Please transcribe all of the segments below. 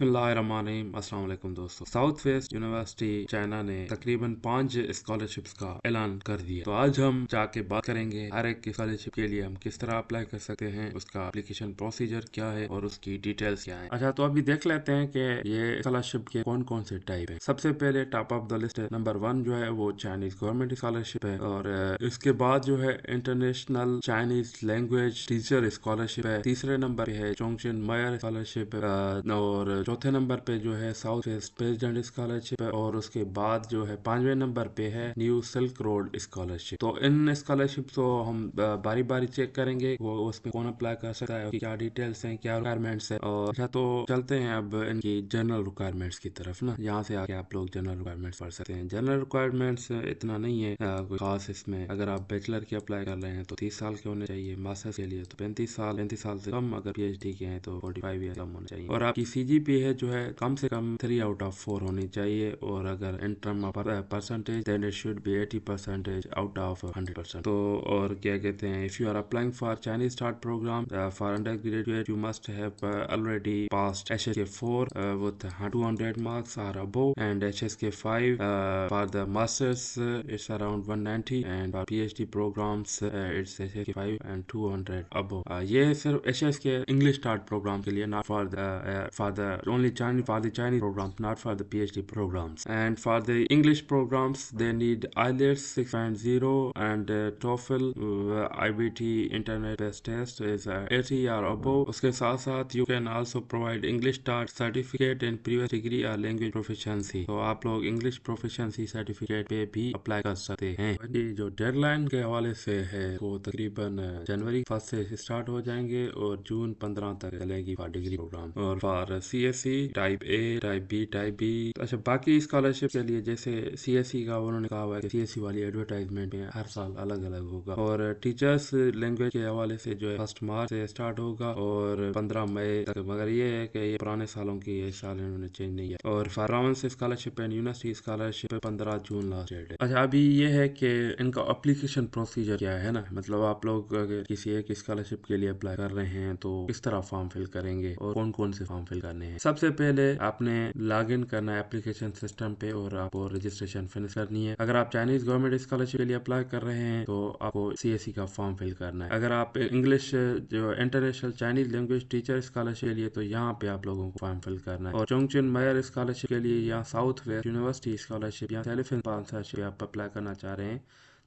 बिस्मिल्लाहिर्रहमानिर्रहीम। अस्सलाम वालेकुम दोस्तों। साउथ वेस्ट यूनिवर्सिटी चाइना ने तकरीबन 5 स्कॉलरशिप्स का ऐलान कर दिया। तो आज हम जाके बात करेंगे हर एक स्कॉलरशिप के लिए हम किस तरह अप्लाई कर सकते हैं, उसका एप्लीकेशन प्रोसीजर क्या है और उसकी डिटेल्स क्या है। अच्छा, तो अभी देख लेते हैं कि ये स्कॉलरशिप के कौन कौन से टाइप है। सबसे पहले top of the list number 1 जो है वो चाइनीज गवर्नमेंट स्कॉलरशिप है, और इसके बाद जो है international Chinese language teacher scholarship है। तीसरे नंबर पे है चोंगचिन मायर स्कॉलरशिप, और चौथे नंबर पे जो है साउथ वेस्ट प्रेसिडेंट स्कॉलरशिप है, और उसके बाद जो है 5वें नंबर पे है न्यू सिल्क रोड स्कॉलरशिप। तो इन स्कॉलरशिप को हम बारी बारी चेक करेंगे, वो उसमें कौन अप्लाई कर सकता है, क्या डिटेल्स हैं, क्या रिक्वायरमेंट्स है। और अच्छा, तो चलते हैं अब इनकी जनरल रिक्वायरमेंट्स की तरफ ना। यहाँ से आके आप लोग जनरल रिक्वायरमेंट्स पढ़ सकते हैं। जनरल रिक्वायरमेंट्स इतना नहीं है कोई खास इसमें। अगर आप बैचलर की अप्लाई कर रहे हैं तो 30 साल के होने चाहिए, मास्टर्स के लिए तो 35 साल से कम, अगर पीएचडी के हैं तो 45 या कम होने चाहिए, और आपकी सीजीपीए जो है कम से कम 3 आउट ऑफ 4 होनी चाहिए। और अगर in term of percentage then it should be 80% out of 100%। तो और क्या कहते हैं, if you are applying for Chinese start program for undergraduate you must have already passed HSK 4 with 200 marks or above, and HSK 5 for the masters it's around 190, and for PhD programs it's HSK 5 and 200 above। ये सिर्फ HSK English start programme के लिए, not for the only Chinese, for the Chinese programs, not for the PhD programs. And for the English programs, they need IELTS 6.0 and TOEFL IBT internet based test is 80 or above। उसके साथ साथ you can also provide English Start certificate in previous degree or language proficiency। तो आप लोग English proficiency certificate पे भी apply कर सकते हैं। ये जो डेडलाइन के हवाले से है वो तकरीबन जनवरी 1 से स्टार्ट हो जाएंगे और जून 15 तक चलेगी फॉर डिग्री प्रोग्राम, और for CSE type A, type B, type B. अच्छा, बाकी स्कॉलरशिप के लिए जैसे CSE का उन्होंने कहा हुआ है कि CSE वाली एडवर्टाइजमेंट में हर साल अलग अलग होगा। और टीचर्स लैंग्वेज के हवाले से जो है 1 मार्च से स्टार्ट होगा और 15 मई तक, मगर ये है कि ये पुराने सालों की इस साल इन्होंने चेंज नहीं किया। और for allowance scholarship and university scholarship 15 June last date है। अच्छा, अभी ये है कि इनका एप्लीकेशन प्रोसीजर क्या है ना, मतलब आप लोग अगर किसी एक स्कॉलरशिप के लिए अप्लाई कर रहे हैं तो किस तरह फॉर्म फिल करेंगे और कौन कौन से फॉर्म फिल करने हैं। सबसे पहले आपने लॉग इन करना है एप्लीकेशन सिस्टम पे और आपको रजिस्ट्रेशन फिनिश करनी है। अगर आप चाइनीज गवर्नमेंट स्कॉलरशिप के लिए अप्लाई कर रहे हैं तो आपको CSE का फॉर्म फिल करना है। अगर आप इंग्लिश जो international Chinese language teacher scholarship के लिए तो यहाँ पे आप लोगों को फॉर्म फिल करना है। और चोंगचिन मायर स्कॉलरशिप के लिए या साउथ वेस्ट यूनिवर्सिटी स्कॉलरशिप या टेलीफोन स्पॉन्सरशिप आप अप्लाई करना चाह रहे हैं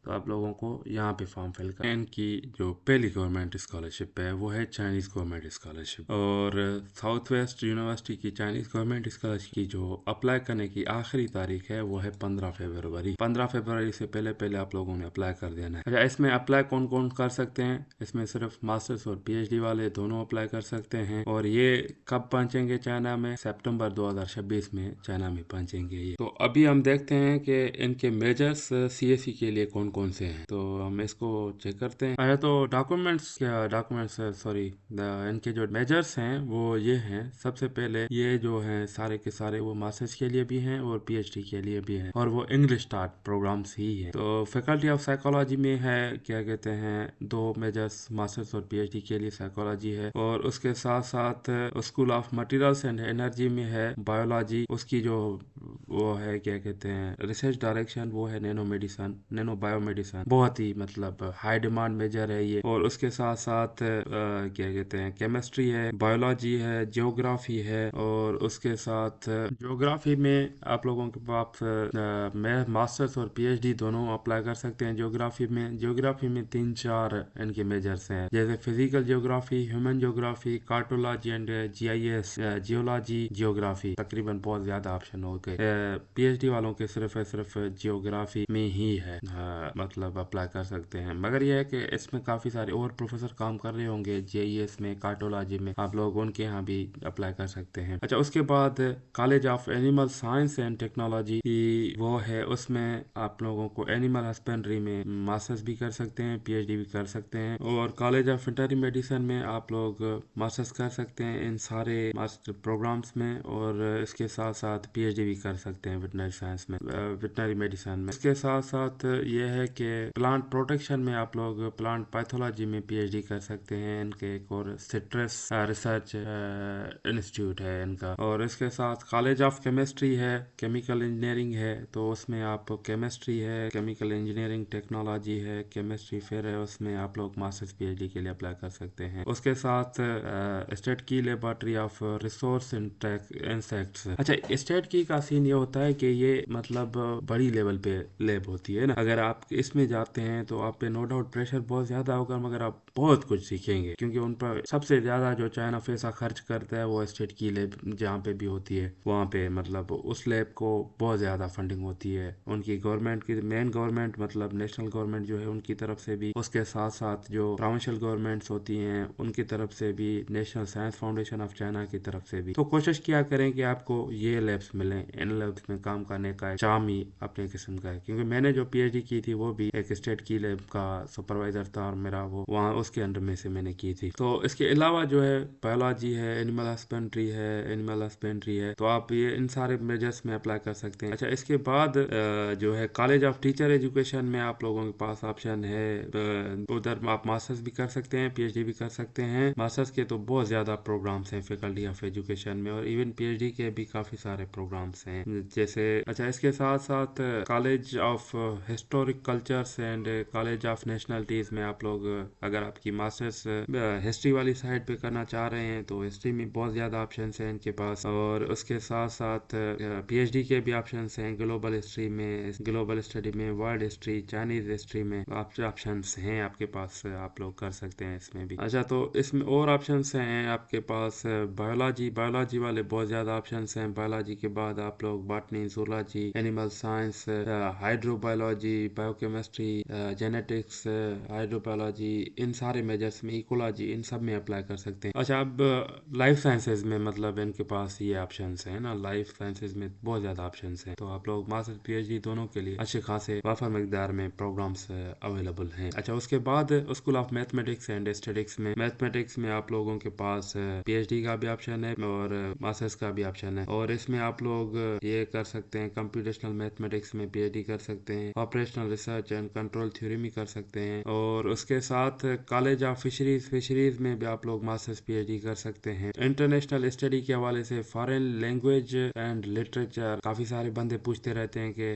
तो आप लोगों को यहाँ पे फॉर्म फिल करना है। इनकी जो पहली गवर्नमेंट स्कॉलरशिप है वो है चाइनीज गवर्नमेंट स्कॉलरशिप, और साउथ वेस्ट यूनिवर्सिटी की चाइनीज गवर्नमेंट स्कॉलरशिप की जो अप्लाई करने की आखिरी तारीख है वो है 15 फरवरी। 15 फरवरी से पहले पहले आप लोगों ने अप्लाई कर देना है। अच्छा, इसमें अप्लाई कौन कौन कर सकते हैं, इसमें सिर्फ मास्टर्स और PhD वाले दोनों अप्लाई कर सकते हैं। और ये कब पहुंचेंगे चाइना में, सितंबर 2026 में चाइना में पहुंचेंगे ये। तो अभी हम देखते हैं कि इनके मेजर्स CSE के लिए कौन कौन से हैं, तो हम इसको चेक करते हैं। अच्छा, तो डॉक्यूमेंट्स सॉरी, इनके जो मेजर्स हैं वो ये हैं। सबसे पहले ये जो हैं सारे के सारे वो मास्टर्स के लिए भी हैं और PhD के लिए भी हैं, और वो इंग्लिश स्टार्ट प्रोग्राम्स ही हैं। तो फैकल्टी ऑफ साइकोलॉजी में है, क्या कहते हैं, 2 मेजर्स मास्टर्स और PhD के लिए साइकोलॉजी है। और उसके साथ साथ school of materials and energy में है बायोलॉजी, उसकी जो वो है क्या कहते हैं रिसर्च डायरेक्शन, वो है नैनो मेडिसन, नैनो बायोमेडिसन। बहुत ही मतलब हाई डिमांड मेजर है ये। और उसके साथ साथ क्या कहते हैं केमिस्ट्री है, बायोलॉजी है, जियोग्राफी है, और उसके साथ जियोग्राफी में आप लोगों के पास मास्टर्स और PhD दोनों अप्लाई कर सकते हैं। जियोग्राफी में 3-4 इनके मेजर्स हैं, जैसे physical geography, human geography, cartology and GIS, geology, geography. तकरीबन बहुत ज्यादा ऑप्शन हो गए। PhD वालों के सिर्फ जियोग्राफी में ही है, मतलब अप्लाई कर सकते हैं। मगर यह है कि इसमें काफी सारे और प्रोफेसर काम कर रहे होंगे GIS में, कार्टोलॉजी में, आप लोग उनके यहाँ भी अप्लाई कर सकते हैं। अच्छा, उसके बाद college of animal science and technology वो है, उसमें आप लोगों को एनिमल हस्बेंड्री में मास्टर्स भी कर सकते हैं, PhD भी कर सकते हैं। और कॉलेज ऑफ वेटरनरी मेडिसिन में आप लोग मास्टर्स कर सकते हैं इन सारे मास्टर प्रोग्राम्स में, और इसके साथ साथ PhD भी कर सकते हैं वेटनरी साइंस में, वेटनरी मेडिसिन में। इसके साथ साथ ये है कि प्लांट प्रोटेक्शन में आप लोग प्लांट पैथोलॉजी में पीएचडी कर सकते हैं। इनके एक और सिट्रस रिसर्च इंस्टीट्यूट है इनका। और इसके साथ कॉलेज ऑफ केमिस्ट्री है, केमिकल इंजीनियरिंग है, तो उसमें आप केमिस्ट्री है, केमिकल इंजीनियरिंग टेक्नोलॉजी है, केमिस्ट्री फिर है, उसमें आप लोग मास्टर्स पीएचडी के लिए अप्लाई कर सकते हैं। उसके साथ स्टेट की लेबोरेटरी ऑफ रिसोर्स इंसेक्ट्स। अच्छा, स्टेट की का सीन ये होता है कि ये मतलब बड़ी लेवल पे लैब होती है ना। अगर आप इसमें जाते हैं तो आप पे नो डाउट प्रेशर बहुत ज्यादा होगा, मगर आप बहुत कुछ सीखेंगे, क्योंकि उन पर सबसे ज्यादा जो चाइना पैसा खर्च करता है वो स्टेट की लैब जहाँ पे भी होती है वहाँ पे, मतलब उस लैब को बहुत ज्यादा फंडिंग होती है उनकी गवर्नमेंट की, मेन गवर्नमेंट मतलब नेशनल गवर्नमेंट जो है उनकी तरफ से भी, उसके साथ साथ जो प्रोविंशियल गवर्नमेंट्स होती हैं उनकी तरफ से भी, national science foundation of China की तरफ से भी। तो कोशिश किया करें कि आपको ये लैब्स मिले, इन लैब्स में काम करने का चाम ही अपने किस्म का है। क्योंकि मैंने जो पीएचडी की थी वो भी एक स्टेट की लैब का सुपरवाइजर था और मेरा वो वहाँ उसके अंडर में से मैंने की थी। तो इसके अलावा जो है बायोलॉजी है, एनिमल हस्बेंड्री है, तो आप ये इन सारे मेजर्स में अप्लाई कर सकते हैं। अच्छा, इसके बाद जो है कॉलेज ऑफ टीचर एजुकेशन में आप लोगों के पास ऑप्शन है, उधर आप मास्टर्स भी कर सकते हैं, पीएचडी भी कर सकते हैं। मास्टर्स के तो बहुत ज्यादा प्रोग्राम्स हैं फैकल्टी ऑफ एजुकेशन में, और इवन पीएचडी के भी काफी सारे प्रोग्राम्स हैं जैसे। अच्छा, इसके साथ साथ college of historic cultures and college of nationalities में आप लोग अगर आपकी मास्टर्स हिस्ट्री वाली साइड पे करना चाह रहे हैं तो हिस्ट्री में बहुत ज्यादा ऑप्शन हैं इनके पास। और उसके साथ साथ पीएचडी के भी ऑप्शन हैं ग्लोबल हिस्ट्री में, ग्लोबल स्टडी में, वर्ल्ड हिस्ट्री, चाइनीज हिस्ट्री में ऑप्शन हैं आपके पास, आप लोग कर सकते हैं इसमें भी। अच्छा, तो इसमें और ऑप्शन हैं आपके पास बायोलॉजी वाले बहुत ज्यादा ऑप्शन हैं। बायोलॉजी के बाद आप लोग botany, zoology, animal science, hydrobiology, biochemistry, genetics, hydrobiology, इन सारे मेजर्स में, इकोलॉजी, इन सब में अप्लाई कर सकते हैं। अच्छा, अब लाइफ साइंसेज में मतलब इनके पास ये ऑप्शंस हैं ना, लाइफ साइंसेज में बहुत ज्यादा ऑप्शंस हैं, तो आप लोग मास्टर पीएचडी दोनों के लिए अच्छे खासे वाफर मकदार में प्रोग्राम्स अवेलेबल हैं। अच्छा, उसके बाद school of mathematics and statistics में, मैथमेटिक्स में आप लोगों के पास पीएचडी का भी ऑप्शन है और मास्टर्स का भी ऑप्शन है। और इसमें आप लोग ये कर सकते हैं, कंप्यूटेशनल मैथमेटिक्स में पीएचडी कर सकते हैं, operational research and control theory में कर सकते हैं। और उसके साथ कॉलेज ऑफ फिशरीज में भी आप लोग मास्टर्स पीएचडी कर सकते हैं। इंटरनेशनल स्टडी के हवाले से फॉरेन लैंग्वेज एंड लिटरेचर काफी सारे बंदे पूछते रहते हैं कि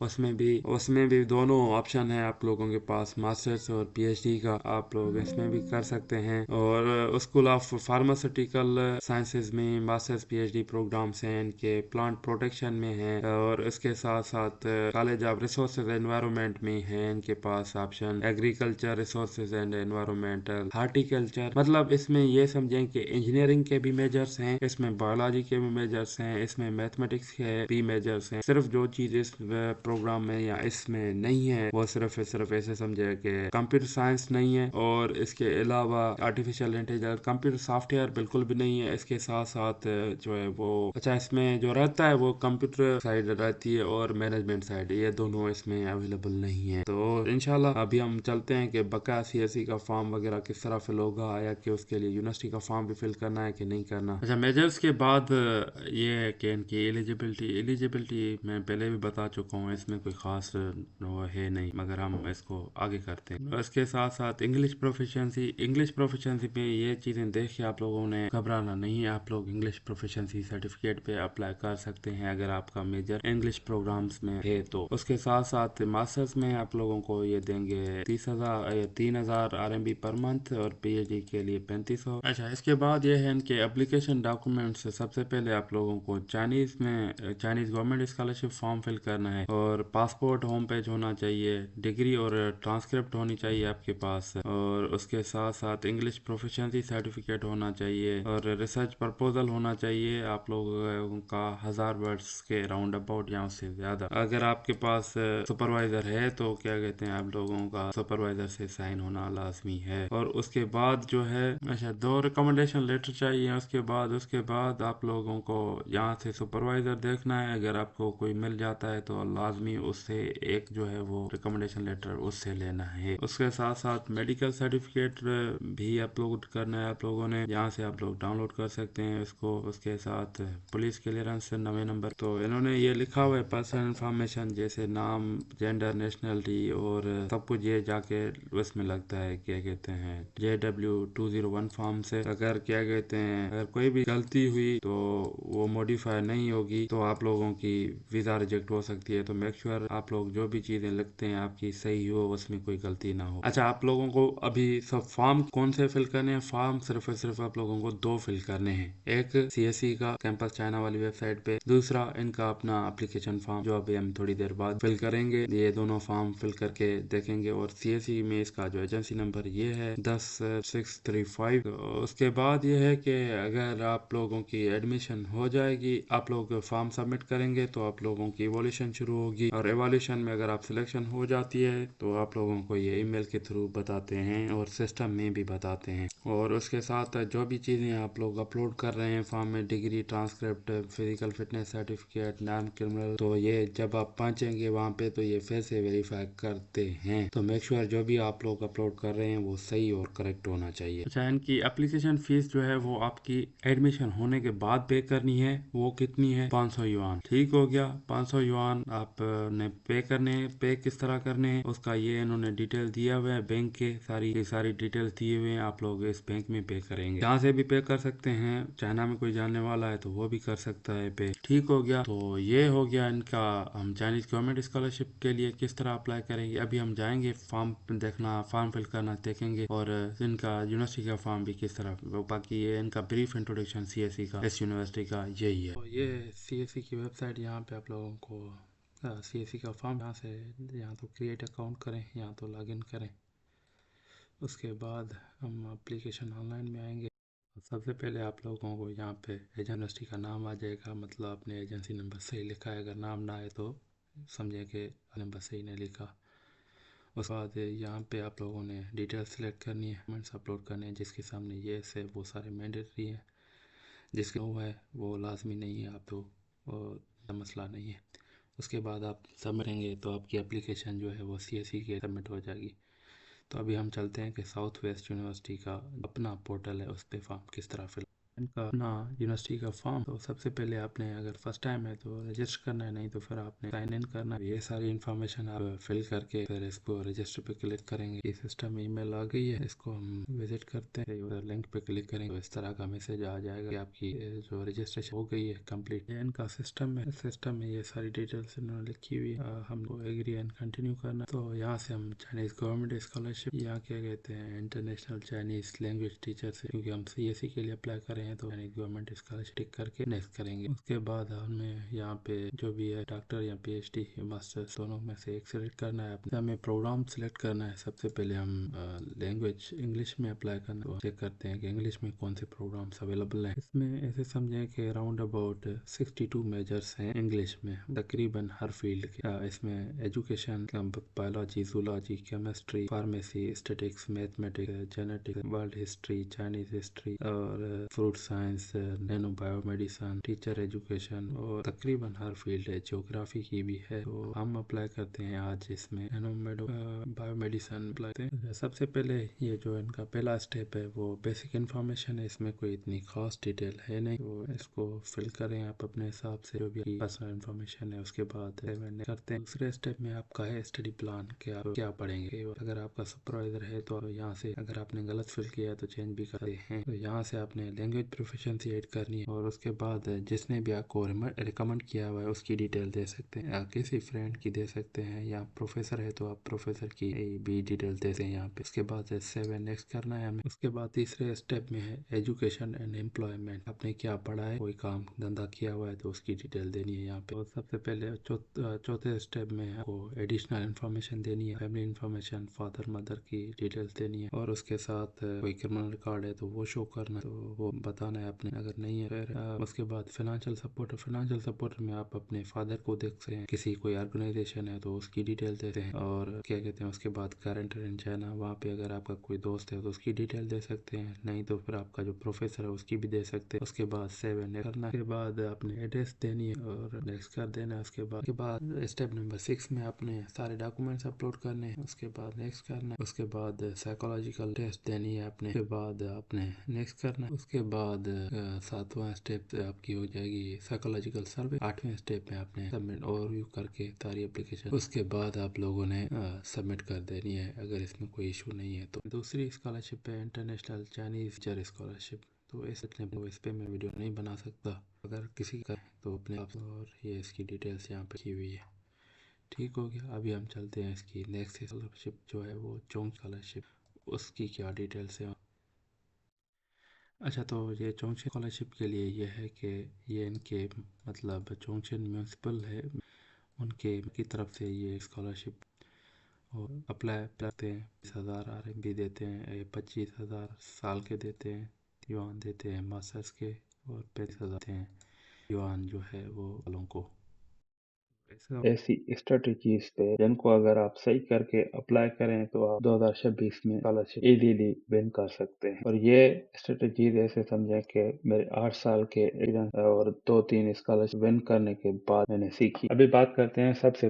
उसमें भी दोनों ऑप्शन है आप लोगों के पास, मास्टर्स और पीएचडी का, आप लोग इसमें भी कर सकते हैं। और स्कूल ऑफ फार्मास्यूटिकल साइंसेज में मास्टर्स पीएचडी प्रोग्राम्स हैं इनके, प्लांट प्रोटेक्शन में है। और इसके साथ साथ कॉलेज ऑफ रिसोर्सेज एनवायरनमेंट में है इनके पास option, agriculture resources and environmental, horticulture, मतलब इसमें ये समझें कि इंजीनियरिंग के भी मेजर्स हैं, इसमें बायोलॉजी के भी मेजर्स हैं, इसमें मैथमेटिक्स के भी मेजर्स हैं। सिर्फ जो चीज इस प्रोग्राम में या इसमें नहीं है वो सिर्फ ऐसे समझे कि कंप्यूटर साइंस नहीं है, और इसके अलावा आर्टिफिशियल इंटेलिजेंस, कंप्यूटर सॉफ्टवेयर बिल्कुल भी नहीं है। इसके साथ साथ जो है वो, अच्छा, इसमें जो रहता है वो कंप्यूटर साइड रहती है और मैनेजमेंट साइड, ये दोनों इसमें अवेलेबल नहीं है। तो इंशाल्लाह अभी हम चलते हैं कि बकाया सीएससी का फॉर्म वगैरह किस तरह फिल होगा, या कि उसके लिए यूनिवर्सिटी का फॉर्म भी फिल करना है कि नहीं करना। अच्छा, मेजर्स के बाद ये है कि इनकी एलिजिबिलिटी मैं पहले भी बता चुका हूँ, इसमें कोई खास वो है नहीं, मगर हम इसको आगे करते हैं। इसके साथ साथ इंग्लिश प्रोफिशिएंसी पे ये चीजें देख के आप लोगों ने घबराना नहीं है, आप लोग इंग्लिश प्रोफिशिएंसी सर्टिफिकेट पे अप्लाई कर सकते हैं अगर आपका मेजर इंग्लिश प्रोग्राम्स में है तो। उसके साथ साथ मास्टर्स में आप लोगों को ये देंगे 3,000 RMB पर मंथ, और पीएचडी के लिए 3500। अच्छा, इसके बाद ये है इनके एप्लीकेशन डॉक्यूमेंट्स। सबसे पहले आप लोगों को Chinese government scholarship form fill करना है, और पासपोर्ट होम पेज होना चाहिए, डिग्री और ट्रांसक्रिप्ट होनी चाहिए आपके पास, और उसके साथ साथ इंग्लिश प्रोफिशिएंसी सर्टिफिकेट होना चाहिए, और रिसर्च प्रपोजल होना चाहिए आप लोगों का 1000 वर्ड्स के राउंड अबाउट या उससे ज्यादा। अगर आपके पास सुपरवाइजर है तो क्या कहते हैं, आप लोगों का सुपरवाइजर से साइन होना लाजमी है। और उसके बाद जो है, अच्छा, 2 रिकमेंडेशन लेटर चाहिए। उसके बाद आप लोगों को यहाँ से सुपरवाइजर देखना है, अगर आपको कोई मिल जाता है तो लाजमी उससे एक जो है वो रिकमेंडेशन लेटर उससे लेना है। उसके साथ साथ मेडिकल सर्टिफिकेट भी अपलोड करना है आप लोगों ने, यहाँ से आप लोग डाउनलोड कर सकते हैं इसको। उसके साथ पुलिस क्लियरेंस 9 नंबर, तो इन्होंने ये लिखा हुआ है पर्सनल इन्फॉर्मेशन जैसे नाम, जेंडर, नेशनलिटी और सब कुछ ये जाके उसमें लगता है क्या कहते हैं JW201 फॉर्म से। अगर क्या कहते हैं अगर कोई भी गलती हुई तो वो मॉडिफाई नहीं होगी तो आप लोगों की वीज़ा रिजेक्ट हो सकती है। तो मेक श्योर आप लोग जो भी चीज़ें लिखते हैं आपकी सही हो, उसमें कोई गलती ना हो। अच्छा, आप लोगों को अभी सब फॉर्म कौन से फिल करने हैं? फॉर्म सिर्फ और सिर्फ आप लोगों को 2 फिल करने हैं। एक CSE का कैंपस चाइना वाली वेबसाइट पे, दूसरा इनका अपना एप्लीकेशन फॉर्म जो अभी हम थोड़ी देर बाद फिल करेंगे। ये दोनों फॉर्म फिल करके देखेंगे और CSE में इसका जो एजेंसी नंबर ये है 10635। तो उसके बाद ये है कि अगर आप लोगों की एडमिशन हो जाएगी, आप लोग फॉर्म सबमिट करेंगे तो आप लोगों की इवोल्यूशन शुरू होगी और इवोल्यूशन में अगर आप सिलेक्शन हो जाती है तो आप लोगों को ये ईमेल के थ्रू बताते हैं और सिस्टम में भी बताते हैं। और उसके साथ जो भी चीज़ें आप लोग अपलोड कर रहे हैं फॉर्म में, degree, transcript, physical fitness certificate, non criminal, तो ये जब आप पहुंचेंगे वहाँ पे तो ये फिर से वेरीफाई करते हैं। तो मेक श्योर जो भी आप लोग अपलोड कर रहे हैं वो सही और करेक्ट होना चाहिए। अच्छा, इनकी एप्लीकेशन फीस जो है वो आपकी एडमिशन होने के बाद पे करनी है। वो कितनी है? 500 युआन। ठीक हो गया, 500 युआन आपने पे करने हैं। पे किस तरह करने हैं उसका ये इन्होंने डिटेल दिया हुआ है, बैंक के सारी डिटेल्स दिए हुए हैं। आप लोग इस बैंक में पे करेंगे, जहाँ से भी पे कर सकते हैं। चाइना में कोई जानने वाला है तो वो भी कर सकता है पे। ठीक हो गया, तो ये हो गया इनका। हम चाइनीज गवर्नमेंट स्कॉलरशिप के लिए किस तरह अप्लाई करेंगे अभी हम जाएंगे, फॉर्म देखना, फॉर्म फिल करना देखेंगे और इनका यूनिवर्सिटी का फॉर्म भी किस तरह। बाकी ये इनका ब्रीफ इंट्रोडक्शन CSE का, इस यूनिवर्सिटी का यही है। तो ये CSE की वेबसाइट, यहाँ पे आप लोगों को CSE का फॉर्म यहाँ तो क्रिएट अकाउंट करें, यहाँ तो लॉगिन करें। उसके बाद हम एप्लीकेशन ऑनलाइन में आएंगे। सबसे पहले आप लोगों को यहाँ पे यूनिवर्सिटी का नाम आ जाएगा, मतलब आपने एजेंसी नंबर सही लिखा है। अगर नाम ना आए तो समझे कि नंबर सही नहीं लिखा। उसके बाद यहाँ पे आप लोगों ने डिटेल्स सेलेक्ट करनी है, कमेंट्स अपलोड करने हैं। जिसके सामने ये है वो सारे मैंडेटरी हैं, जिसके वो है वो लाजमी नहीं है, आप तो मसला नहीं है। उसके बाद आप सबमिटेंगे तो आपकी एप्लीकेशन जो है वो CSE के सबमिट हो जाएगी। तो अभी हम चलते हैं कि साउथ वेस्ट यूनिवर्सिटी का अपना पोर्टल है, उस पर फॉर्म किस तरह फिल इनका अपना यूनिवर्सिटी का फॉर्म। तो सबसे पहले आपने अगर फर्स्ट टाइम है तो रजिस्टर करना है, नहीं तो फिर आपने साइन इन करना है। ये सारी इन्फॉर्मेशन आप फिल करके फिर इसको रजिस्टर पे क्लिक करेंगे। ये सिस्टम में ईमेल आ गई है, इसको हम विजिट करते हैं। उधर लिंक पे क्लिक करेंगे तो इस तरह का मैसेज आ जाएगा कि आपकी जो रजिस्ट्रेशन हो गई है कंप्लीट। ये इनका सिस्टम है, सिस्टम में ये सारी डिटेल्स इन्होंने लिखी हुई है। हमको एग्री एंड कंटिन्यू करना। तो यहाँ से हम चाइनीज गवर्नमेंट स्कॉलरशिप, यहाँ क्या कहते हैं इंटरनेशनल चाइनीज लैंग्वेज टीचर से, क्योंकि हम CSE के लिए अप्लाई कर रहे हैं तो गवर्नमेंट स्कॉलरशिप टिक करके नेक्स्ट करेंगे। उसके बाद हमें यहाँ पे जो भी है डॉक्टर या PhD या मास्टर्स दोनों में से एक सिलेक्ट करना है। हमें प्रोग्राम सिलेक्ट करना है। सबसे पहले हम लैंग्वेज इंग्लिश में अप्लाई करना है, तो चेक करते हैं कि इंग्लिश में कौन से प्रोग्राम्स अवेलेबल हैं। इसमें ऐसे समझें कि अराउंड अबाउट 62 मेजर्स हैं इंग्लिश में, तकरीबन हर फील्ड के। इसमें education, biology, zoology, chemistry, pharmacy, statics, mathematics, genetics, world history, Chinese history और fruit science, nano biomedicine, teacher education और तकरीबन हर फील्ड है। ज्योग्राफी की भी है। तो हम अप्लाई करते हैं आज इसमें नैनो बायोमेडिसन अप्लाई करते हैं। सबसे पहले ये जो इनका पहला स्टेप है वो बेसिक इन्फॉर्मेशन है, इसमें कोई इतनी खास डिटेल है नहीं, तो इसको फिल करें आप अपने हिसाब से जो भी पर्सनल इन्फॉर्मेशन है। उसके बाद करते हैं दूसरे स्टेप में आपका है स्टडी प्लान, क्या पढ़ेंगे। अगर आपका सुपरवाइजर है तो यहाँ से अगर आपने गलत फिल किया है तो चेंज भी करते हैं। तो यहाँ से आपने लैंग्वेज प्रोफिशिएंसी ऐड करनी है और उसके बाद जिसने भी आपको रिकमेंड किया हुआ है उसकी डिटेल दे सकते हैं, या किसी फ्रेंड की दे सकते हैं, या प्रोफेसर है तो आप प्रोफेसर की भी डिटेल देते हैं यहाँ पे। उसके बाद 7 नेक्स्ट करना है हमें। उसके बाद तीसरे स्टेप में है एजुकेशन एंड एम्प्लॉयमेंट, आपने क्या पढ़ा है, कोई काम धंधा किया हुआ है तो उसकी डिटेल देनी है यहाँ पे। और सबसे पहले चौथे स्टेप में आपको एडिशनल इन्फॉर्मेशन देनी है, फैमिली इन्फॉर्मेशन, फादर मदर की डिटेल्स देनी है और उसके साथ कोई क्रिमिनल रिकॉर्ड है तो वो शो करना, तो वो बताना है आपने, अगर नहीं है फिर उसके बाद फाइनेंशियल सपोर्ट में आप अपने फादर को देख सकते हैं, किसी कोई ऑर्गेनाइजेशन है तो उसकी डिटेल देते हैं और क्या कहते हैं उसके बाद गारंटर इन चाइना, वहाँ पे अगर आपका कोई दोस्त है तो उसकी डिटेल दे सकते हैं, नहीं तो फिर आपका जो प्रोफेसर है उसकी भी दे सकते हैं। उसके बाद 7 करना, उसके बाद अपने एड्रेस देनी है और नेक्स्ट कर देना है। उसके बाद स्टेप नंबर 6 में आपने सारे डॉक्यूमेंट्स अपलोड करने हैं। उसके बाद नेक्स्ट करना है। उसके बाद साइकोलॉजिकल टेस्ट देनी है आपने। उसके बाद आपने नेक्स्ट करना है। उसके बाद बाद 7वां स्टेप आपकी हो जाएगी साइकोलॉजिकल सर्वे। 8वें स्टेप में आपने सबमिट ओवरव्यू करके सारी एप्लीकेशन, उसके बाद आप लोगों ने सबमिट कर देनी है अगर इसमें कोई इशू नहीं है। तो दूसरी स्कॉलरशिप है इंटरनेशनल चाइनीज टीचर स्कॉलरशिप। तो इस पे मैं वीडियो नहीं बना सकता, अगर किसी का तो अपने आप, और ये इसकी डिटेल्स यहाँ पे की हुई है। ठीक हो गया। अभी हम चलते हैं इसकी नेक्स्ट स्कॉलरशिप जो है वो चोंग स्कॉलरशिप, उसकी क्या डिटेल्स है। अच्छा, तो ये चोंगछेन स्कॉलरशिप के लिए ये है कि ये इनके मतलब चोंगछेन म्यूनसिपल है, उनके की तरफ से ये स्कॉलरशिप और अप्लाई करते हैं। 20,000 RMB देते हैं, 25,000 साल के देते हैं, युआन देते हैं मास्टर्स के, और 35,000 देते हैं युआन जो है वो वालों को। ऐसा ऐसी स्ट्रेटजीज थे जिनको अगर आप सही करके अप्लाई करें तो आप 2026 में स्कॉलरशिप इजीली विन कर सकते हैं। और ये स्ट्रेटजीज ऐसे समझें कि मेरे 8 साल के एक्सपीरियंस और 2-3 स्कॉलरशिप विन करने के बाद मैंने सीखी। अभी बात करते हैं सबसे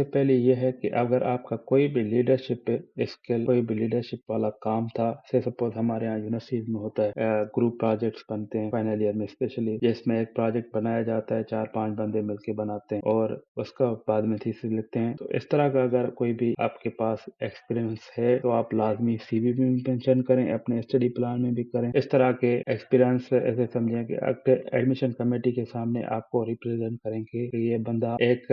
पहले ये है कि अगर आपका कोई भी लीडरशिप स्किल, कोई भी लीडरशिप वाला काम था, से सपोज हमारे यहाँ यूनिवर्सिटी में होता है ग्रुप प्रोजेक्ट्स बनते हैं फाइनल ईयर में स्पेशली, जिसमें एक प्रोजेक्ट बनाया जाता है, 4-5 बंदे मिलकर बनाते हैं और उसका बाद में थीसिस लिखते हैं। तो इस तरह का अगर कोई भी आपके पास एक्सपीरियंस है तो आप लाजमी सीवी में मेंशन करें, अपने स्टडी प्लान में भी करें। इस तरह के एक्सपीरियंस ऐसे समझें कि एडमिशन कमेटी के सामने आपको रिप्रेजेंट करेंगे कि ये बंदा एक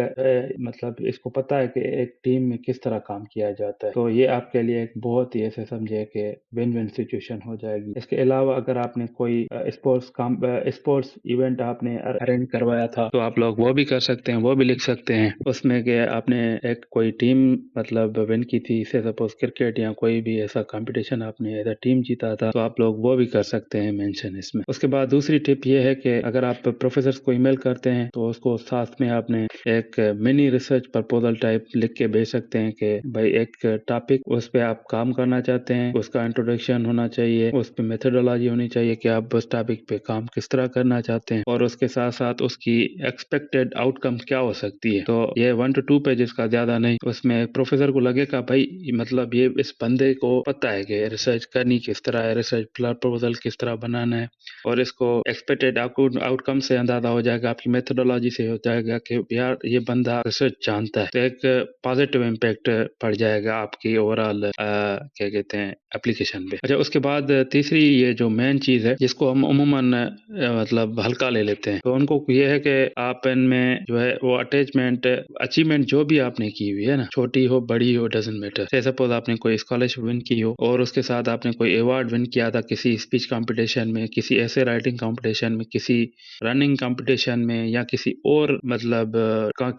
मतलब इसको पता है कि एक टीम में किस तरह काम किया जाता है। तो ये आपके लिए एक बहुत ही ऐसे समझे कि विन विन सिचुएशन हो जाएगी। इसके अलावा अगर आपने कोई स्पोर्ट्स इवेंट आपने अरेंज करवाया था तो आप लोग वो भी कर सकते हैं, वो भी लिख सकते हैं उसमें कि आपने एक कोई टीम मतलब विन की थी, से सपोज क्रिकेट या कोई भी ऐसा कंपटीशन आपने एज अ टीम जीता था, तो आप लोग वो भी कर सकते हैं मेंशन इसमें। उसके बाद दूसरी टिप ये है कि अगर आप प्रोफेसर को ईमेल करते हैं तो उसको साथ में आपने एक मिनी रिसर्च प्रपोजल टाइप लिख के भेज सकते हैं कि भाई एक टॉपिक उस पर आप काम करना चाहते हैं, उसका इंट्रोडक्शन होना चाहिए, उस पर मेथोडोलॉजी होनी चाहिए कि आप उस टॉपिक पे काम किस तरह करना चाहते हैं, और उसके साथ साथ उसकी एक्सपेक्टेड आउटकम क्या हो सकती है। तो ये 1 to 2 पेजेस का ज्यादा नहीं, उसमें प्रोफेसर को लगेगा भाई मतलब ये इस बंदे को पता है कि रिसर्च करनी किस तरह है, रिसर्च प्रपोजल किस तरह बनाना है, और इसको एक्सपेक्टेड आउटकम से अंदाजा हो जाएगा, आपकी मेथोडोलॉजी से हो जाएगा कि यार ये बंदा रिसर्च जानता है। तो एक पॉजिटिव इम्पैक्ट पड़ जाएगा आपकी ओवरऑल क्या कहते हैं एप्लीकेशन पे। अच्छा, उसके बाद तीसरी ये जो मेन चीज है जिसको हम उमूमन मतलब हल्का ले लेते हैं, तो उनको ये है कि आप इनमें जो है वो अटैचमेंट अचीवमेंट जो भी आपने की हुई है ना, छोटी हो बड़ी हो डजंट मैटर। से सपोज आपने कोई स्कॉलरशिप विन की हो और उसके साथ आपने कोई अवार्ड विन किया था किसी स्पीच कंपटीशन में, किसी ऐसे राइटिंग कंपटीशन में, किसी रनिंग कंपटीशन में, या किसी और मतलब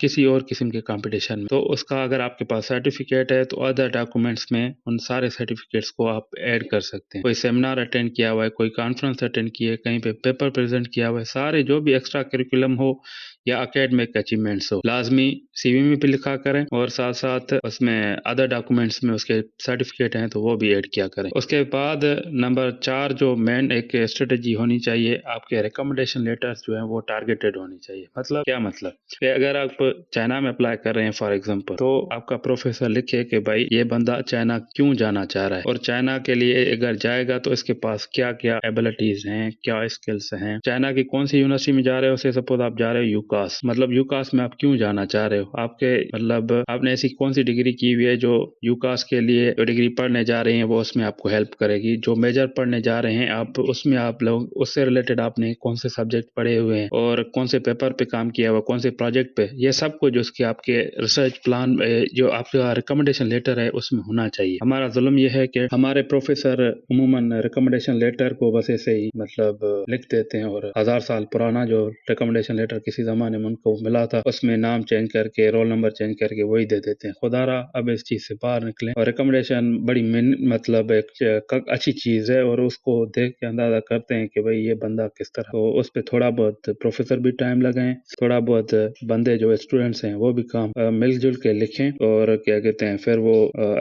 किसी और किस्म के कंपटीशन में, तो उसका अगर आपके पास सर्टिफिकेट है तो अदर डॉक्यूमेंट्स में उन सारे सर्टिफिकेट्स को आप ऐड कर सकते हैं। कोई सेमिनार अटेंड किया हुआ है, कोई कॉन्फ्रेंस अटेंड किया है, कहीं पे पेपर प्रेजेंट किया हुआ है, सारे जो भी एक्स्ट्रा करिकुलम हो या एकेडमिक अचीवमेंट्स हो लाजमी सीवी में भी लिखा करें, और साथ साथ उसमें अदर डॉक्यूमेंट्स में उसके सर्टिफिकेट हैं तो वो भी ऐड किया करें। उसके बाद नंबर 4 जो मेन एक स्ट्रेटेजी होनी चाहिए, आपके रिकमेंडेशन लेटर्स जो है वो टारगेटेड होनी चाहिए। मतलब क्या मतलब कि अगर आप चाइना में अप्लाई कर रहे हैं फॉर एग्जाम्पल, तो आपका प्रोफेसर लिखे कि भाई ये बंदा चाइना क्यों जाना चाह रहा है, और चाइना के लिए अगर जाएगा तो इसके पास क्या क्या एबिलिटीज हैं, क्या स्किल्स हैं, चाइना की कौन सी यूनिवर्सिटी में जा रहे हो, से सपोज आप जा रहे हो यूकास, मतलब यूकास में आप क्यों जाना चाह रहे हो, आपके मतलब आपने ऐसी कौन सी डिग्री की हुई है जो यूकास के लिए जो डिग्री पढ़ने जा रहे हैं वो उसमें आपको हेल्प करेगी, जो मेजर पढ़ने जा रहे हैं आप उसमें आप लोग उससे रिलेटेड आपने कौन से सब्जेक्ट पढ़े हुए हैं और कौन से पेपर पे काम किया हुआ, कौन से प्रोजेक्ट पे, ये सब कुछ उसके आपके रिसर्च प्लान जो आपका रिकमेंडेशन लेटर है उसमें होना चाहिए। हमारा जुल्म यह है कि हमारे प्रोफेसर उमूमन रिकमेंडेशन लेटर को बस ऐसे ही मतलब लिख देते हैं, और 1000 साल पुराना जो रिकमेंडेशन लेटर किसी जमाने में उनको मिला था उसमें नाम चेंज करके रोल नंबर चेंज करके वही दे देते हैं। खुदारा अब इस चीज से बाहर निकले, और रिकमेंडेशन बड़ी मतलब एक अच्छी चीज है, और उसको देख के अंदाजा करते हैं कि भाई ये बंदा किस तरह, तो उस पर थोड़ा बहुत प्रोफेसर भी टाइम लगाएं, थोड़ा बहुत बंदे जो स्टूडेंट्स हैं वो भी काम मिलजुल के लिखें, और क्या कहते हैं फिर वो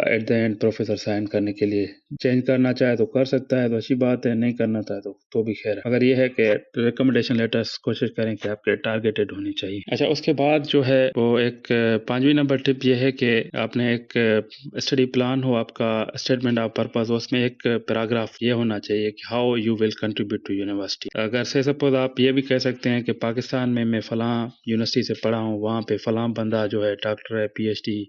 at the end professor sign करने के लिए चेंज करना चाहे तो कर सकता है, तो अच्छी बात है, नहीं करना चाहे तो भी खैर। अगर ये है कि रिकमेंडेशन लेटर्स कोशिश करें कि आपके टारगेटेड होनी चाहिए। अच्छा, उसके बाद जो है वो एक 5वीं नंबर टिप ये है कि आपने एक स्टडी प्लान हो आपका, स्टेटमेंट ऑफ पर्पस, उसमें एक पैराग्राफ ये होना चाहिए कि how you will contribute to university. अगर से सपोज आप ये भी कह सकते हैं कि पाकिस्तान में मैं फलां यूनिवर्सिटी से पढ़ा हूँ, वहाँ पे फलां बंदा जो है डॉक्टर है, पीएचडी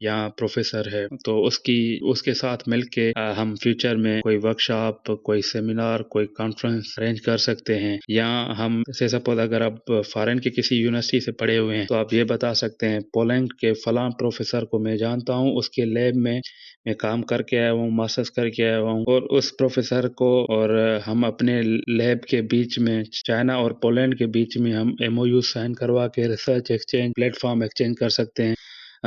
या प्रोफेसर है, तो उसके साथ मिलके हम फ्यूचर में कोई वर्कशॉप, कोई सेमिनार, कोई कॉन्फ्रेंस अरेंज कर सकते हैं। या हम से सपोज अगर आप फॉरेन के किसी यूनिवर्सिटी से पढ़े हुए हैं तो आप ये बता सकते हैं पोलैंड के फलां प्रोफेसर को मैं जानता हूँ, उसके लैब में मैं काम करके आया हूँ, मास्टर्स करके आया हूँ, और उस प्रोफेसर को और हम अपने लैब के बीच में, चाइना और पोलैंड के बीच में हम एमओयू साइन करवा के रिसर्च एक्सचेंज प्लेटफॉर्म एक्सचेंज कर सकते हैं,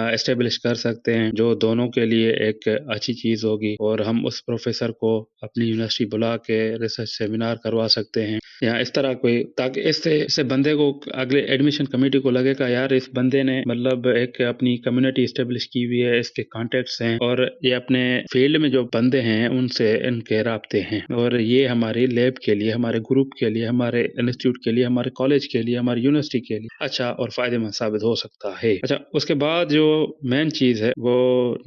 एस्टेब्लिश कर सकते हैं, जो दोनों के लिए एक अच्छी चीज़ होगी। और हम उस प्रोफेसर को अपनी यूनिवर्सिटी बुला के रिसर्च सेमिनार करवा सकते हैं या इस तरह कोई, ताकि इससे बंदे को, अगले एडमिशन कमेटी को लगेगा यार इस बंदे ने मतलब एक अपनी कम्युनिटी एस्टेब्लिश की हुई है, इसके कॉन्टेक्ट्स हैं और ये अपने फील्ड में जो बंदे हैं उनसे इनके राब्ते हैं, और ये हमारे लैब के लिए, हमारे ग्रुप के लिए, हमारे इंस्टीट्यूट के लिए, हमारे कॉलेज के लिए, हमारी यूनिवर्सिटी के लिए अच्छा और फायदेमंद साबित हो सकता है। अच्छा, उसके बाद जो मेन चीज है वो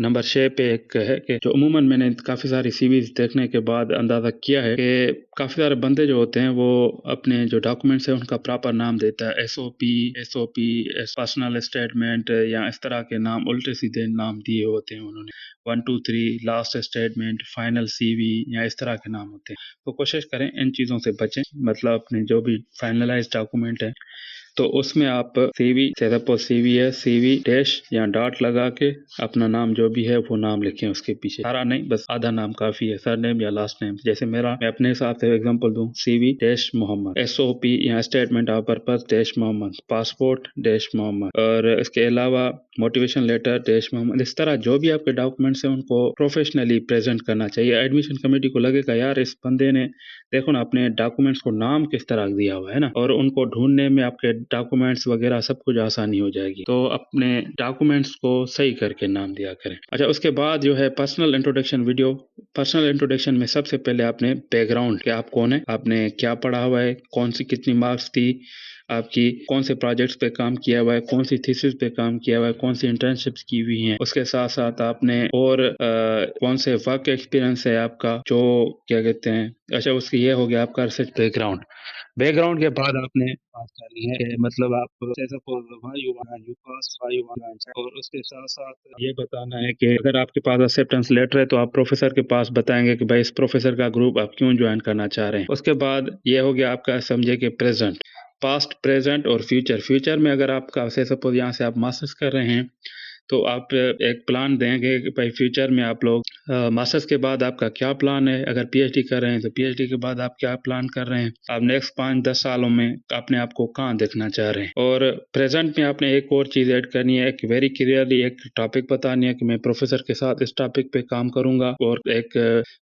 नंबर 6 पे एक है कि जो अमूमन मैंने काफी सारी सीवीज देखने के बाद अंदाजा किया है कि काफी सारे बंदे जो होते हैं वो अपने जो डॉक्यूमेंट्स है उनका प्रॉपर नाम देता है, एसओपी, पर्सनल स्टेटमेंट या इस तरह के नाम, उल्टे सीधे नाम दिए होते हैं उन्होंने, 1 2 3 लास्ट स्टेटमेंट, फाइनल सीवी या इस तरह के नाम होते हैं। तो कोशिश करें इन चीजों से बचें, मतलब अपने जो भी फाइनलाइज डॉक्यूमेंट है तो उसमें आप सीवी है, सीवी डैश या डॉट लगा के अपना नाम जो भी है वो नाम लिखें, उसके पीछे सारा नहीं, बस आधा नाम काफी है, सर नेम या लास्ट नेम। जैसे मेरा, मैं अपने हिसाब से एग्जांपल दूं, सीवी डैश मोहम्मद, एसओपी या statement of purpose dash Mohammad, passport dash Mohammad, और इसके अलावा मोटिवेशन लेटर डैश मोहम्मद। इस तरह जो भी आपके डॉक्यूमेंट्स हैं उनको प्रोफेशनली प्रेजेंट करना चाहिए। एडमिशन कमेटी को लगेगा यार इस बंदे ने देखो ना अपने डॉक्यूमेंट्स को नाम किस तरह दिया हुआ है ना, और उनको ढूंढने में आपके डॉक्यूमेंट्स वगैरह सब कुछ आसानी हो जाएगी। तो अपने डॉक्यूमेंट्स को सही करके नाम दिया करें। अच्छा, उसके बाद जो है personal introduction video. Personal introduction में सबसे पहले आपने बैकग्राउंड, कि आप कौन है, आपने क्या पढ़ा हुआ है, कौन सी कितनी मार्क्स थी आपकी, कौन से प्रोजेक्ट्स पे काम किया हुआ है, कौन सी थीसिस पे काम किया हुआ है, कौन सी इंटर्नशिप्स की हुई हैं, उसके साथ साथ आपने और कौन से वर्क एक्सपीरियंस है आपका, जो क्या कहते हैं। अच्छा, उसकी ये हो गया आपका रिसर्च बैकग्राउंड। बैकग्राउंड के बाद आपने बात करनी है कि मतलब आप जैसे और उसके साथ साथ ये बताना है कि अगर आपके पास एक्सेप्टेंस लेटर है तो आप प्रोफेसर के पास बताएंगे कि भाई इस प्रोफेसर का ग्रुप आप क्यों ज्वाइन करना चाह रहे हैं। उसके बाद ये हो गया आपका, समझे कि प्रेजेंट, पास्ट, प्रेजेंट और फ्यूचर। फ्यूचर में अगर आपका से सपोज यहाँ से आप मास्टर्स कर रहे हैं तो आप एक प्लान देंगे कि भाई फ्यूचर में आप लोग मास्टर्स के बाद आपका क्या प्लान है, अगर पीएचडी कर रहे हैं तो पीएचडी के बाद आप क्या प्लान कर रहे हैं, आप नेक्स्ट 5-10 सालों में अपने आप को कहाँ देखना चाह रहे हैं। और प्रेजेंट में आपने एक और चीज़ ऐड करनी है, एक वेरी क्लियरली एक टॉपिक बतानी है कि मैं प्रोफेसर के साथ इस टॉपिक पे काम करूंगा, और एक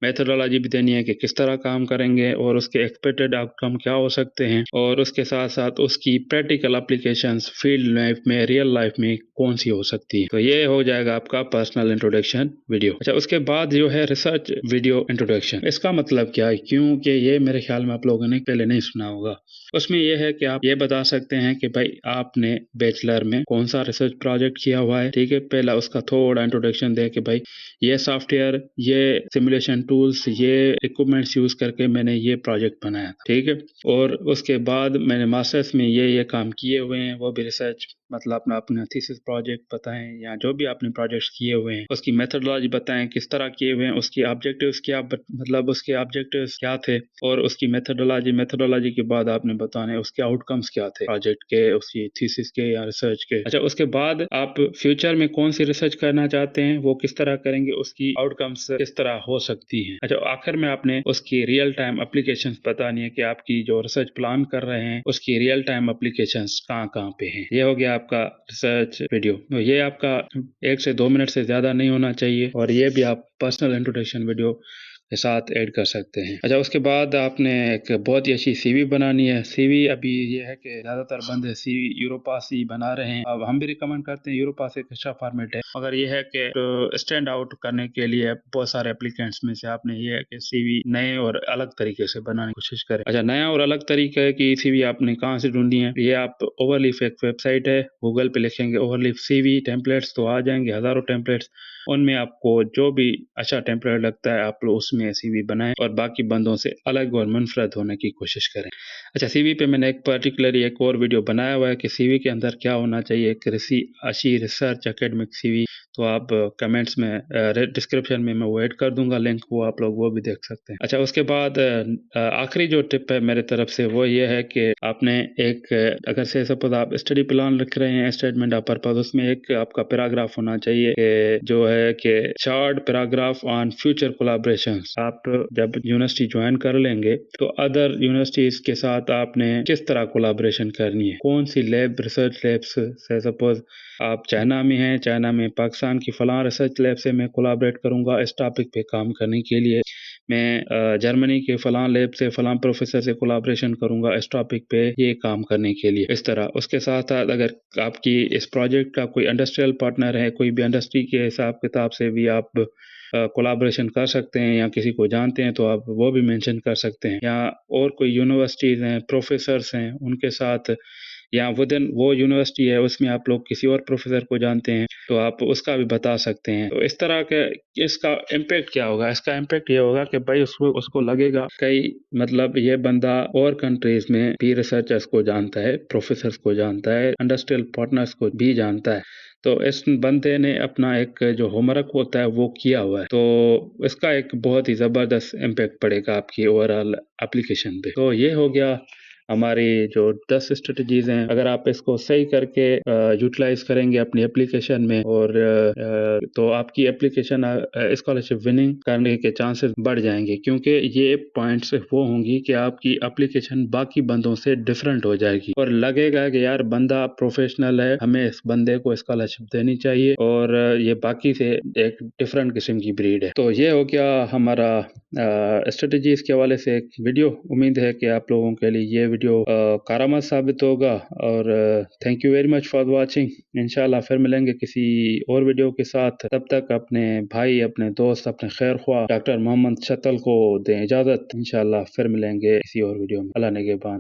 मेथोडोलॉजी भी देनी है कि किस तरह काम करेंगे और उसके एक्सपेक्टेड आउटकम क्या हो सकते हैं, और उसके साथ साथ उसकी प्रैक्टिकल एप्लीकेशंस फील्ड लाइफ में, रियल लाइफ में कौन सी हो सकती है। तो ये हो जाएगा आपका पर्सनल इंट्रोडक्शन वीडियो। अच्छा, उसके बाद जो है रिसर्च वीडियो इंट्रोडक्शन। इसका मतलब क्या है, क्योंकि ये मेरे ख्याल में आप लोगों ने पहले नहीं सुना होगा। उसमें यह है कि आप ये बता सकते हैं कि भाई आपने बैचलर में कौन सा रिसर्च प्रोजेक्ट किया हुआ है, ठीक है। पहला उसका थोड़ा इंट्रोडक्शन दे कि भाई ये सॉफ्टवेयर, ये सिमुलेशन टूल्स, ये इक्विपमेंट्स यूज करके मैंने ये प्रोजेक्ट बनाया, ठीक है। और उसके बाद मैंने मास्टर्स में ये काम किए हुए हैं, वो भी रिसर्च, मतलब अपना थीसिस प्रोजेक्ट बताएं या जो भी आपने प्रोजेक्ट्स किए हुए हैं उसकी मेथोडोलॉजी बताएं, किस तरह किए हुए हैं, उसकी ऑब्जेक्टिव्स क्या, मतलब उसके ऑब्जेक्टिव्स क्या थे, और उसकी मेथोडोलॉजी के बाद आपने बताने उसके आउटकम्स क्या थे प्रोजेक्ट के, उसकी थीसिस के या रिसर्च के। अच्छा, उसके बाद आप फ्यूचर में कौन सी रिसर्च करना चाहते हैं, वो किस तरह करेंगे, उसकी आउटकम्स किस तरह हो सकती है। अच्छा, आखिर में आपने उसकी रियल टाइम एप्लीकेशंस बतानी है कि आपकी जो रिसर्च प्लान कर रहे हैं उसकी रियल टाइम एप्लीकेशंस कहाँ कहाँ पे हैं। ये हो गया आपका रिसर्च वीडियो। तो ये आपका 1 से 2 मिनट से ज्यादा नहीं होना चाहिए, और ये भी आप पर्सनल इंट्रोडक्शन वीडियो के साथ ऐड कर सकते हैं। अच्छा, उसके बाद आपने एक बहुत ही अच्छी सीवी बनानी है। सीवी अभी ये है कि ज़्यादातर बंदे सीवी यूरोपास ही बना रहे हैं। अब हम भी रिकमेंड करते हैं, यूरोपास एक अच्छा फॉर्मेट है, मगर ये है कि स्टैंड आउट करने के लिए बहुत सारे एप्लीकेंट्स में से आपने ये है कि सीवी नए और अलग तरीके से बनाने की कोशिश करें। अच्छा, नया और अलग तरीके की सीवी आपने कहाँ से ढूंढनी है? ये आप ओवरलीफ एक वेबसाइट है, गूगल पे लिखेंगे ओवरलीफ सीवी टेम्पलेट्स तो आ जाएंगे हजारों टेम्पलेट्स। उनमें आपको जो भी अच्छा टेम्पलेट लगता है आप लोग उसमें सीवी बनाएं और बाकी बंदों से अलग और मुनफरद होने की कोशिश करें। अच्छा, सीवी पे मैंने एक और वीडियो बनाया हुआ है कि सीवी के अंदर क्या होना चाहिए, एक अच्छी रिसर्च एकेडमिक सीवी। तो आप कमेंट्स में डिस्क्रिप्शन में मैं वो ऐड कर दूंगा लिंक, वो आप लोग वो भी देख सकते हैं। अच्छा, उसके बाद आखिरी जो टिप है मेरे तरफ से वो ये है कि आपने एक अगर से सपोज आप स्टडी प्लान लिख रहे हैं स्टेटमेंट ऑफ पर्पस, उसमें एक आपका पैराग्राफ होना चाहिए जो है कि short paragraph on future collaborations. आप जब यूनिवर्सिटी ज्वाइन कर लेंगे तो अदर यूनिवर्सिटीज के साथ आपने किस तरह कोलैबोरेशन करनी है, कौन सी लैब रिसर्च लैब्स से सपोज आप चाइना में हैं, चाइना में पाकिस्तान की फलां रिसर्च लैब से मैं कोलैबोरेट करूंगा इस टॉपिक पे काम करने के लिए, मैं जर्मनी के फलां लैब से फलां प्रोफेसर से कोलैबोरेशन करूंगा इस टॉपिक पे ये काम करने के लिए, इस तरह। उसके साथ साथ अगर आपकी इस प्रोजेक्ट का कोई इंडस्ट्रियल पार्टनर है, कोई भी इंडस्ट्री के हिसाब किताब से भी आप कोलैबोरेशन कर सकते हैं या किसी को जानते हैं तो आप वो भी मेंशन कर सकते हैं, या और कोई यूनिवर्सिटीज़ हैं, प्रोफेसर्स हैं, उनके साथ, या विदिन वो यूनिवर्सिटी है उसमें आप लोग किसी और प्रोफेसर को जानते हैं तो आप उसका भी बता सकते हैं। तो इस तरह के इसका इम्पैक्ट क्या होगा? इसका इम्पैक्ट ये होगा कि भाई उसको लगेगा कई मतलब ये बंदा और कंट्रीज में भी रिसर्चर्स को जानता है, प्रोफेसर्स को जानता है, इंडस्ट्रियल पार्टनर्स को भी जानता है, तो इस बंदे ने अपना एक जो होमवर्क होता है वो किया हुआ है, तो इसका एक बहुत ही ज़बरदस्त इम्पैक्ट पड़ेगा आपकी ओवरऑल एप्लीकेशन पे। तो ये हो गया हमारी जो 10 स्ट्रेटजीज हैं। अगर आप इसको सही करके यूटिलाइज करेंगे अपनी एप्लीकेशन में और तो आपकी एप्लीकेशन स्कॉलरशिप विनिंग करने के चांसेस बढ़ जाएंगे, क्योंकि ये पॉइंट्स वो होंगी कि आपकी एप्लीकेशन बाकी बंदों से डिफरेंट हो जाएगी और लगेगा कि यार बंदा प्रोफेशनल है, हमें इस बंदे को स्कॉलरशिप देनी चाहिए और ये बाकी से एक डिफरेंट किस्म की ब्रीड है। तो ये हो गया हमारा स्ट्रेटजीज के हवाले से एक वीडियो। उम्मीद है कि आप लोगों के लिए ये वीडियो कारामद साबित होगा और thank you very much for watching. इंशाल्लाह फिर मिलेंगे किसी और वीडियो के साथ, तब तक अपने भाई, अपने दोस्त, अपने खैर ख्वाह डॉक्टर मोहम्मद शतल को दें इजाज़त। इंशाल्लाह फिर मिलेंगे किसी और वीडियो में। अल्लाह निगहबान।